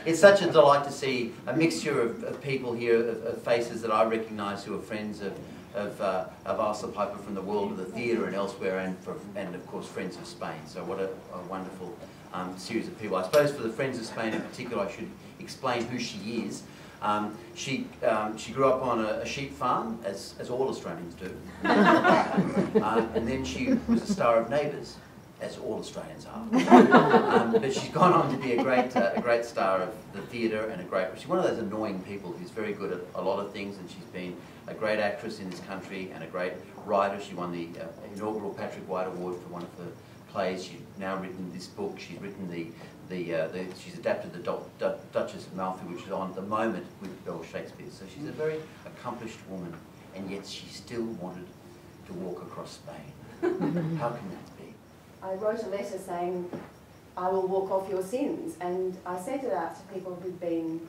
It's such a delight to see a mixture of people here, of faces that I recognise who are friends of Ailsa Piper from the world of the theatre and elsewhere, and of course friends of Spain. So what a wonderful series of people. I suppose for the Friends of Spain in particular, I should explain who she is. She grew up on a sheep farm, as all Australians do, and then she was a star of Neighbours, as all Australians are. But she's gone on to be a great star of the theatre and she's one of those annoying people who's very good at a lot of things, and she's been a great actress in this country and a great writer. She won the inaugural Patrick White Award for one of her plays. She's now written this book. She's written she's adapted the Duchess of Malfi, which is on at the moment with Belle Shakespeare. So she's a very accomplished woman, and yet she still wanted to walk across Spain. How can that be? I wrote a letter saying, I will walk off your sins, and I sent it out to people who'd been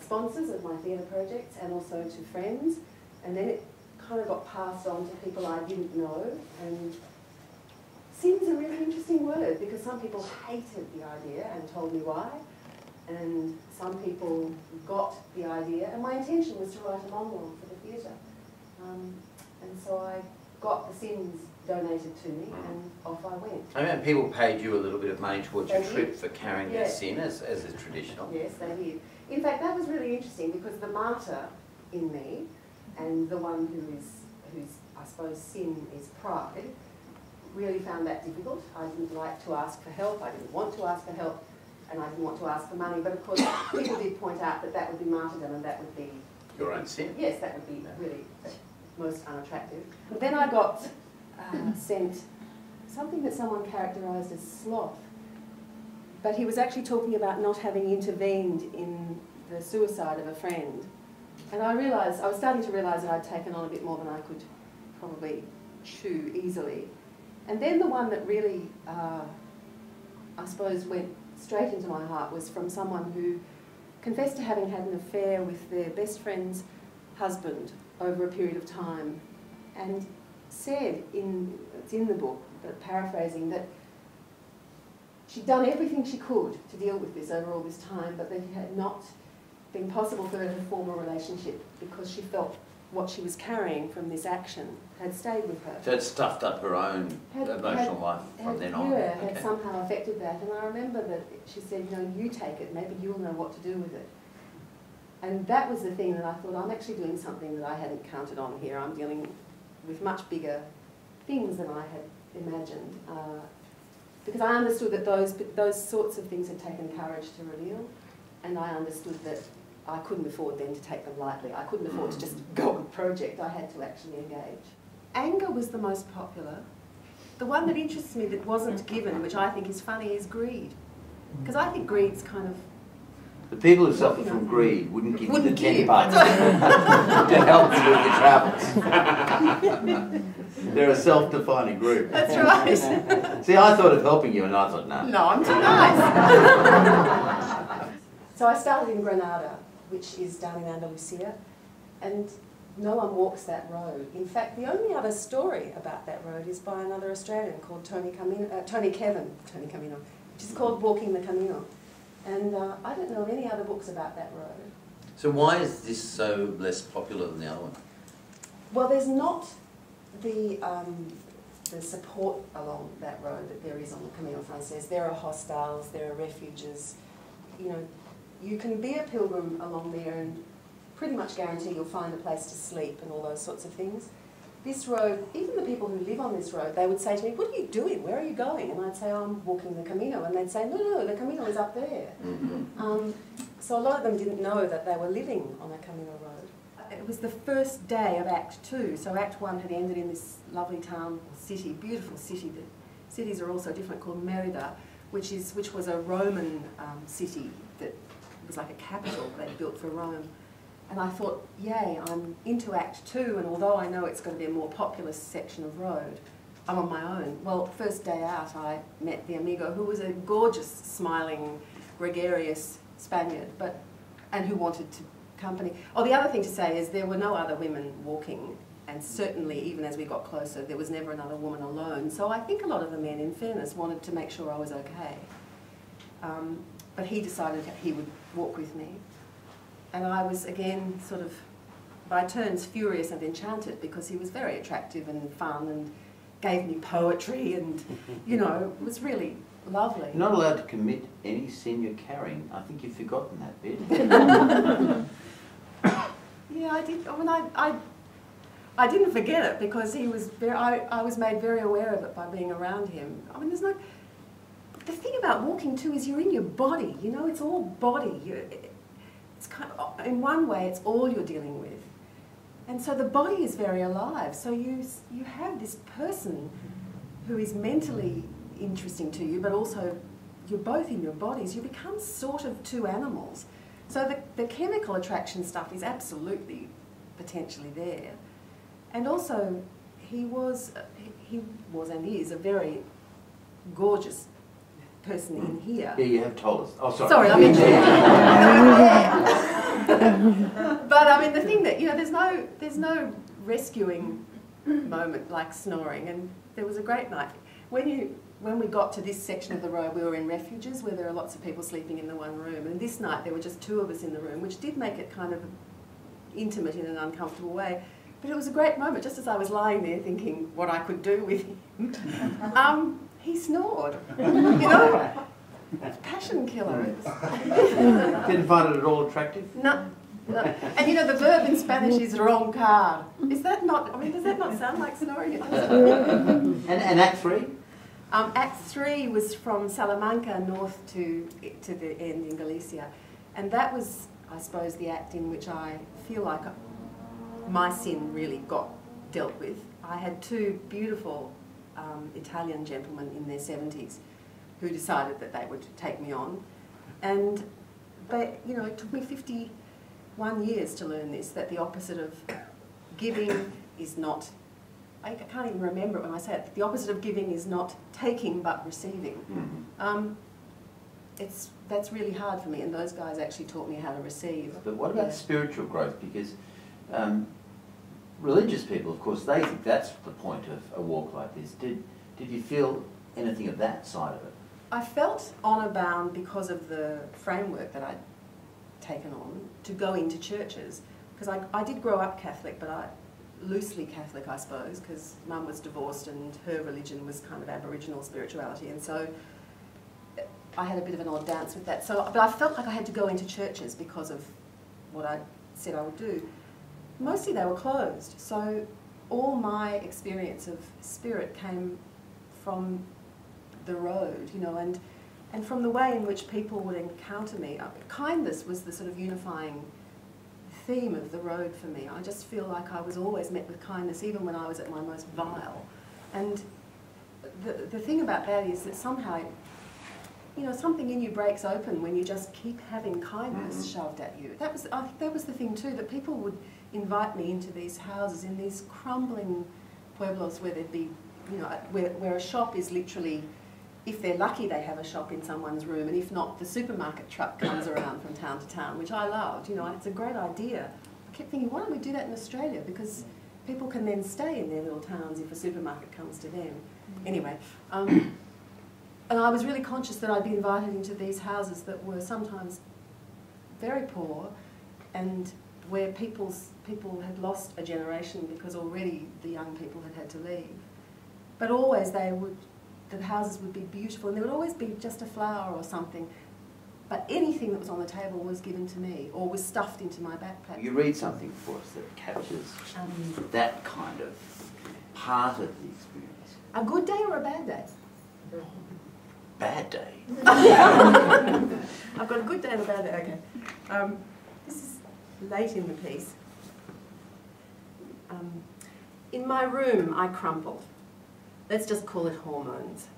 sponsors of my theatre projects and also to friends, and then it kind of got passed on to people I didn't know. And sin's a really interesting word, because some people hated the idea and told me why, and some people got the idea, and my intention was to write a monologue for the theatre. And so I got the sins donated to me, and off I went. I mean, people paid you a little bit of money towards your trip for carrying their sin, as is traditional. Yes, they did. In fact, that was really interesting, because the martyr in me, and the one whose I suppose sin is pride, really found that difficult. I didn't like to ask for help, I didn't want to ask for help, and I didn't want to ask for money, but of course people did point out that that would be martyrdom, and that would be... Your own sin. Yes, that would be really most unattractive. But then I got sent something that someone characterised as sloth, but he was actually talking about not having intervened in the suicide of a friend. And I was starting to realise that I'd taken on a bit more than I could probably chew easily. And then the one that really, I suppose, went straight into my heart was from someone who confessed to having had an affair with their best friend's husband over a period of time, and said, it's in the book, but paraphrasing, that she'd done everything she could to deal with this over all this time, but that it had not been possible for her to form a relationship because she felt what she was carrying from this action had stayed with her. So it stuffed up her own emotional life from then on. Yeah, had somehow affected that. And I remember that she said, you know, you take it, maybe you'll know what to do with it. And that was the thing that I thought, I'm actually doing something that I hadn't counted on here. I'm dealing with much bigger things than I had imagined. Because I understood that those sorts of things had taken courage to reveal, and I understood that I couldn't afford then to take them lightly. I couldn't afford to just go on a project. I had to actually engage. Anger was the most popular. The one that interests me that wasn't given, which I think is funny, is greed. Because I think greed's kind of... The people who suffer from greed wouldn't give you the 10 bucks to help you with your travels. They're a self-defining group. That's right. See, I thought of helping you, and I thought, no. No, I'm too nice. So I started in Granada, which is down in Andalusia, and no one walks that road. In fact, the only other story about that road is by another Australian called Tony Kevin, which is called Walking the Camino. And I don't know of any other books about that road. So why is this so less popular than the other one? Well, there's not the support along that road that there is on the Camino Frances. There are hostels, there are refuges. You know, you can be a pilgrim along there and pretty much guarantee you'll find a place to sleep and all those sorts of things. This road, even the people who live on this road, they would say to me, what are you doing? Where are you going? And I'd say, oh, I'm walking the Camino. And they'd say, no, no, the Camino is up there. Mm-hmm. So a lot of them didn't know that they were living on a Camino road. It was the first day of Act 2. So Act 1 had ended in this lovely town, city, beautiful city. The cities are also different, called Merida, which was a Roman city that was like a capital they'd built for Rome. And I thought, yay, I'm into Act 2, and although I know it's going to be a more populous section of road, I'm on my own. Well, first day out, I met the amigo, who was a gorgeous, smiling, gregarious Spaniard, and who wanted to company. Oh, the other thing to say is there were no other women walking, and certainly, even as we got closer, there was never another woman alone. So I think a lot of the men, in fairness, wanted to make sure I was okay. But he decided he would walk with me. And I was, again, sort of, by turns, furious and enchanted, because he was very attractive and fun and gave me poetry and, you know, it was really lovely. You're not allowed to commit any sin you're carrying. I think you've forgotten that bit. Yeah, I did. I mean, I didn't forget it, because he was very, I was made very aware of it by being around him. I mean, there's no... The thing about walking too is you're in your body, you know, it's all body. It's kind of, in one way, it's all you're dealing with. And so the body is very alive. So you have this person who is mentally interesting to you, but also you're both in your bodies. You become sort of two animals. So the chemical attraction stuff is absolutely potentially there. And also, he was and is a very gorgeous person in here. Yeah, you have told us. Oh, sorry. Sorry, I mean... But I mean, the thing that, you know, there's no rescuing moment like snoring. And there was a great night. When we got to this section of the road, we were in refuges where there are lots of people sleeping in the one room. And this night there were just two of us in the room, which did make it kind of intimate in an uncomfortable way. But it was a great moment, just as I was lying there thinking what I could do with him. He snored, you know? Passion killer. Didn't find it at all attractive? No. And you know, the verb in Spanish is roncar. Is that not, I mean, does that not sound like snoring? It doesn't. And Act 3? Act 3 was from Salamanca north to the end in Galicia. And that was, I suppose, the act in which I feel like my sin really got dealt with. I had two beautiful Italian gentlemen in their 70s who decided that they would take me on. And they, you know, it took me 51 years to learn this, that the opposite of giving is not, I can't even remember it when I say it, the opposite of giving is not taking but receiving. Mm-hmm. That's really hard for me, and those guys actually taught me how to receive. But what about spiritual growth? Because religious people, of course, they think that's the point of a walk like this. Did you feel anything of that side of it? I felt honour-bound because of the framework that I'd taken on to go into churches. Because I did grow up Catholic, but loosely Catholic, I suppose, because Mum was divorced and her religion was kind of Aboriginal spirituality, and so I had a bit of an odd dance with that. So, but I felt like I had to go into churches because of what I said I would do. Mostly they were closed, so all my experience of spirit came from the road, you know, and from the way in which people would encounter me. Kindness was the sort of unifying theme of the road for me. I just feel like I was always met with kindness, even when I was at my most vile. And the thing about that is that somehow, you know, something in you breaks open when you just keep having kindness shoved at you. I think that was the thing too, that people would invite me into these houses in these crumbling pueblos where there'd be, you know, where a shop is literally, if they're lucky, they have a shop in someone's room, and if not, the supermarket truck comes around from town to town, which I loved. You know, it's a great idea. I kept thinking, why don't we do that in Australia? Because people can then stay in their little towns if a supermarket comes to them. Anyway, and I was really conscious that I'd be invited into these houses that were sometimes very poor, and where people had lost a generation because already the young people had had to leave. But always the houses would be beautiful, and there would always be just a flower or something. But anything that was on the table was given to me, or was stuffed into my backpack. You read something for us that captures that kind of part of the experience. A good day or a bad day? Bad day. I've got a good day and a bad day, okay. This is late in the piece. In my room, I crumpled. Let's just call it hormones.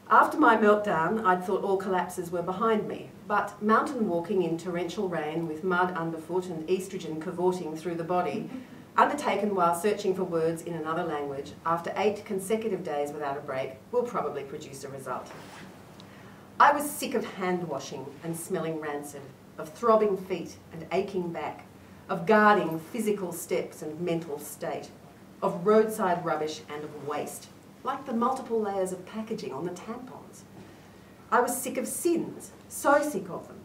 After my meltdown, I'd thought all collapses were behind me, but mountain walking in torrential rain with mud underfoot and estrogen cavorting through the body, undertaken while searching for words in another language, after 8 consecutive days without a break, will probably produce a result. I was sick of hand washing and smelling rancid, of throbbing feet and aching back, of guarding physical steps and mental state, of roadside rubbish and of waste, like the multiple layers of packaging on the tampons. I was sick of sins, so sick of them,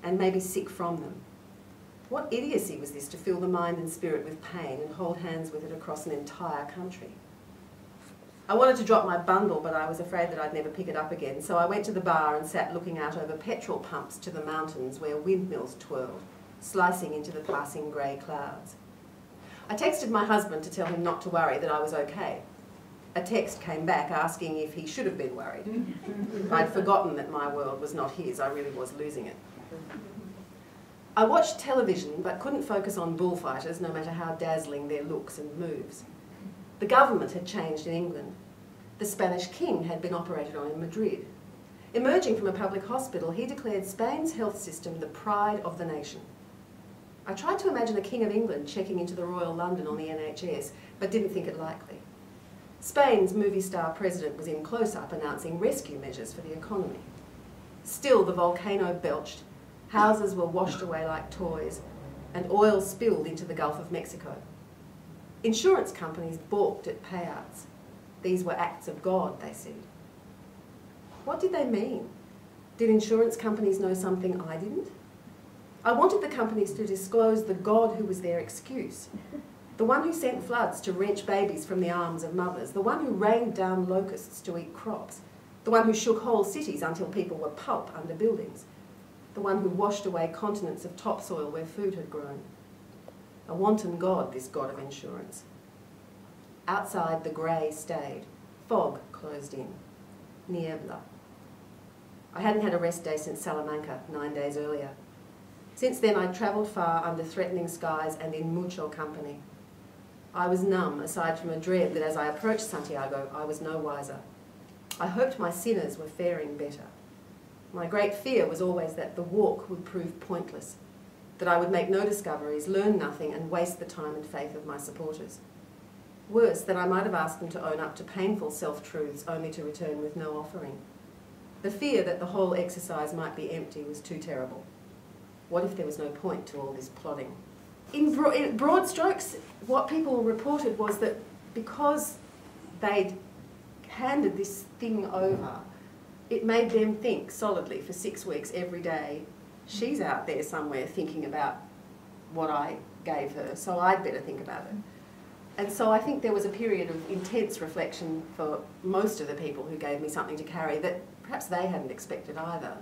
and maybe sick from them. What idiocy was this to fill the mind and spirit with pain and hold hands with it across an entire country? I wanted to drop my bundle, but I was afraid that I'd never pick it up again, so I went to the bar and sat looking out over petrol pumps to the mountains where windmills twirled, slicing into the passing grey clouds. I texted my husband to tell him not to worry, that I was okay. A text came back asking if he should have been worried. I'd forgotten that my world was not his. I really was losing it. I watched television but couldn't focus on bullfighters, no matter how dazzling their looks and moves. The government had changed in England. The Spanish king had been operated on in Madrid. Emerging from a public hospital, he declared Spain's health system the pride of the nation. I tried to imagine the King of England checking into the Royal London on the NHS, but didn't think it likely. Spain's movie star president was in close-up announcing rescue measures for the economy. Still, the volcano belched, houses were washed away like toys, and oil spilled into the Gulf of Mexico. Insurance companies balked at payouts. These were acts of God, they said. What did they mean? Did insurance companies know something I didn't? I wanted the companies to disclose the God who was their excuse. The one who sent floods to wrench babies from the arms of mothers. The one who rained down locusts to eat crops. The one who shook whole cities until people were pulp under buildings. The one who washed away continents of topsoil where food had grown. A wanton God, this God of insurance. Outside, the grey stayed. Fog closed in. Niebla. I hadn't had a rest day since Salamanca, 9 days earlier. Since then, I'd travelled far under threatening skies and in mucho company. I was numb, aside from a dread that as I approached Santiago, I was no wiser. I hoped my sinners were faring better. My great fear was always that the walk would prove pointless, that I would make no discoveries, learn nothing, and waste the time and faith of my supporters. Worse, that I might have asked them to own up to painful self-truths only to return with no offering. The fear that the whole exercise might be empty was too terrible. What if there was no point to all this plodding? In broad strokes, what people reported was that because they'd handed this thing over, it made them think solidly for 6 weeks every day, she's out there somewhere thinking about what I gave her, so I'd better think about it. And so I think there was a period of intense reflection for most of the people who gave me something to carry that perhaps they hadn't expected either.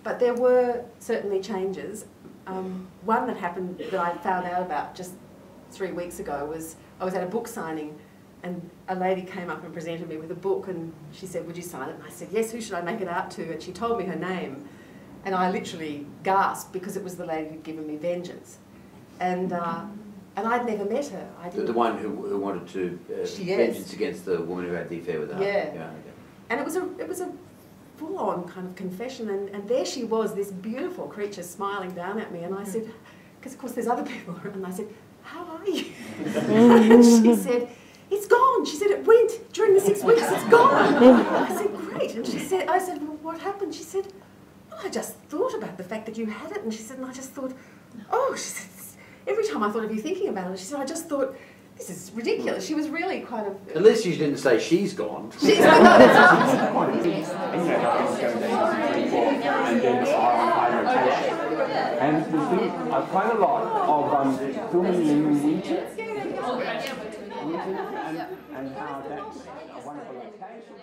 But there were certainly changes. One that happened that I found out about just 3 weeks ago was I was at a book signing and a lady came up and presented me with a book and she said, "Would you sign it?" And I said, "Yes, who should I make it out to?" And she told me her name and I literally gasped because it was the lady who'd given me Vengeance. And I'd never met her. The one who wanted to vengeance against the woman who had the affair with her. Yeah. Okay. And it was a full-on kind of confession, and there she was, this beautiful creature smiling down at me, and I said, because of course there's other people around, and I said, "How are you?" And she said, "It's gone." She said, "It went during the 6 weeks, it's gone." I said, "Great." And I said, "Well, what happened?" She said, "Well, I just thought about the fact that you had it," and she said, "And I just thought, oh," she said, "every time I thought of you thinking about it," she said, "I just thought, this is ridiculous." She was really kind of... At least you didn't say she's gone. She's gone. No, that's and the thing, quite a lot of filming in winter, and how that's a wonderful occasion.